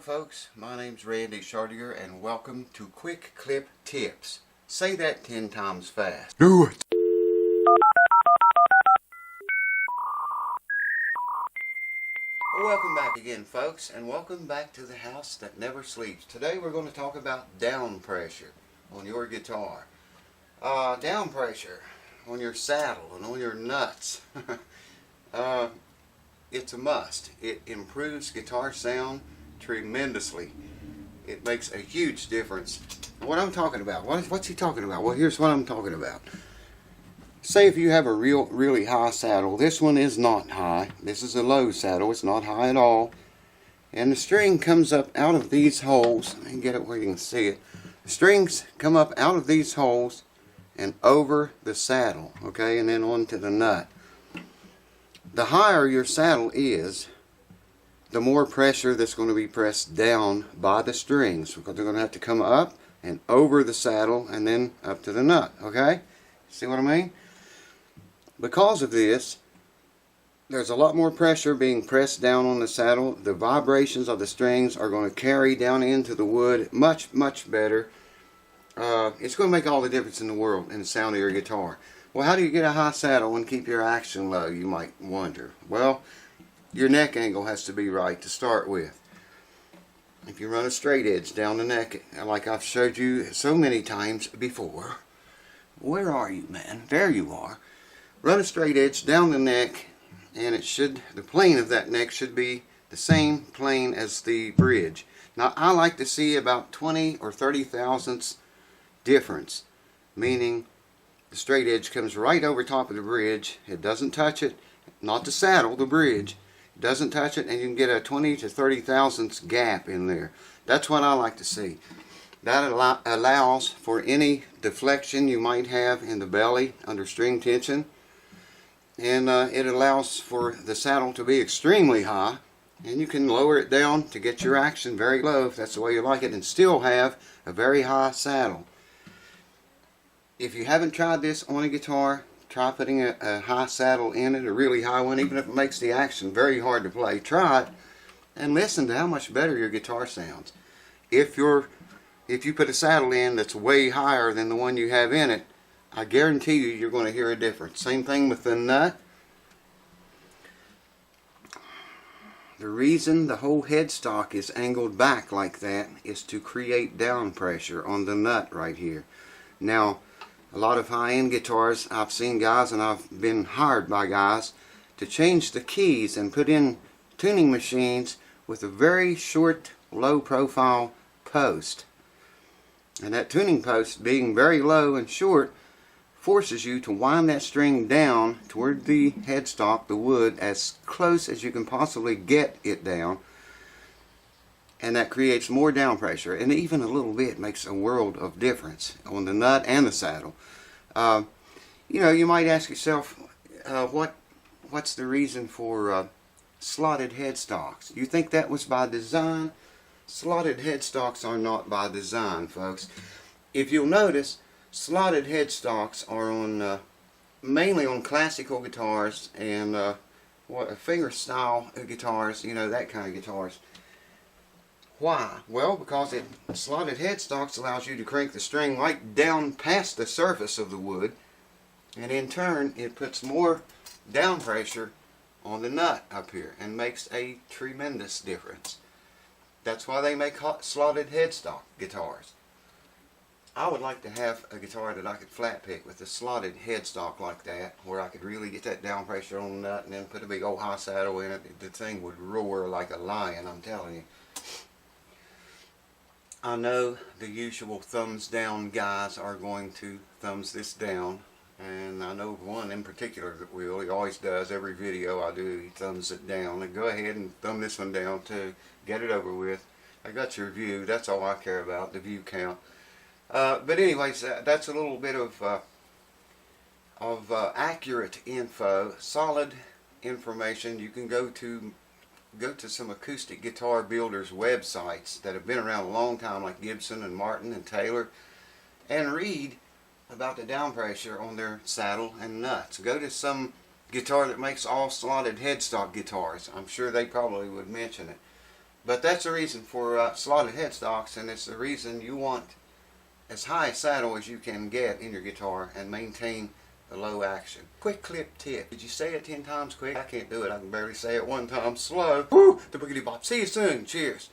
folks, my name's Randy Schartiger and welcome to Quick Clip Tips. Say that 10 times fast. Do it! Well, welcome back again folks, and welcome back to the house that never sleeps. Today we're going to talk about down pressure on your guitar. Down pressure on your saddle and on your nuts. It's a must. It improves guitar sound tremendously. It makes a huge difference. What I'm talking about, what's he talking about? Well, here's what I'm talking about. Say if you have a really high saddle. This one is not high. This is a low saddle. It's not high at all. And the string comes up out of these holes. Let me get it where you can see it. The strings come up out of these holes and over the saddle, okay, and then onto the nut. The higher your saddle is, the more pressure that's going to be pressed down by the strings, because they're going to have to come up and over the saddle and then up to the nut, okay? See what I mean? Because of this, there's a lot more pressure being pressed down on the saddle. The vibrations of the strings are going to carry down into the wood much, much better. It's going to make all the difference in the world in the sound of your guitar. Well, how do you get a high saddle and keep your action low, you might wonder? Well, your neck angle has to be right to start with. If you run a straight edge down the neck, like I've showed you so many times before. Where are you, man? There you are. Run a straight edge down the neck, and the plane of that neck should be the same plane as the bridge. Now, I like to see about 20 or 30 thousandths difference, meaning the straight edge comes right over top of the bridge. It doesn't touch it, not the saddle, the bridge. It doesn't touch it, and you can get a 20 to 30 thousandths gap in there. That's what I like to see. That allows for any deflection you might have in the belly under string tension, and it allows for the saddle to be extremely high, and you can lower it down to get your action very low if that's the way you like it, and still have a very high saddle. If you haven't tried this on a guitar, try putting a high saddle in it, a really high one, even if it makes the action very hard to play. Try it and listen to how much better your guitar sounds. If you put a saddle in that's way higher than the one you have in it, I guarantee you're going to hear a difference. Same thing with the nut. The reason the whole headstock is angled back like that is to create down pressure on the nut right here. Now, a lot of high-end guitars, I've seen guys, and I've been hired by guys to change the keys and put in tuning machines with a very short, low-profile post. And that tuning post, being very low and short, forces you to wind that string down toward the headstock, the wood, as close as you can possibly get it down. And that creates more down pressure, and even a little bit makes a world of difference on the nut and the saddle. You know, you might ask yourself, what's the reason for slotted headstocks? You think that was by design? Slotted headstocks are not by design, folks. If you'll notice, slotted headstocks are on mainly on classical guitars and fingerstyle guitars, you know, that kind of guitars. Why? Well, because slotted headstocks allows you to crank the string right down past the surface of the wood, and in turn it puts more down pressure on the nut up here and makes a tremendous difference. That's why they make slotted headstock guitars. I would like to have a guitar that I could flat pick with a slotted headstock like that, where I could really get that down pressure on the nut and then put a big old high saddle in it. The thing would roar like a lion, I'm telling you. I know the usual thumbs down guys are going to thumbs this down, and I know one in particular that will. He always does. Every video I do, he thumbs it down. And go ahead and thumb this one down too. Get it over with. I got your view. That's all I care about, the view count. But anyways, that's a little bit of accurate info, solid information. You can go to some acoustic guitar builders websites that have been around a long time, like Gibson and Martin and Taylor, and read about the down pressure on their saddle and nuts. Go to some guitar that makes all slotted headstock guitars. I'm sure they probably would mention it. But that's the reason for slotted headstocks, and it's the reason you want as high a saddle as you can get in your guitar and maintain the low action. Quick clip tip. Did you say it 10 times quick? I can't do it. I can barely say it 1 time slow. Woo! The boogity bop. See you soon. Cheers.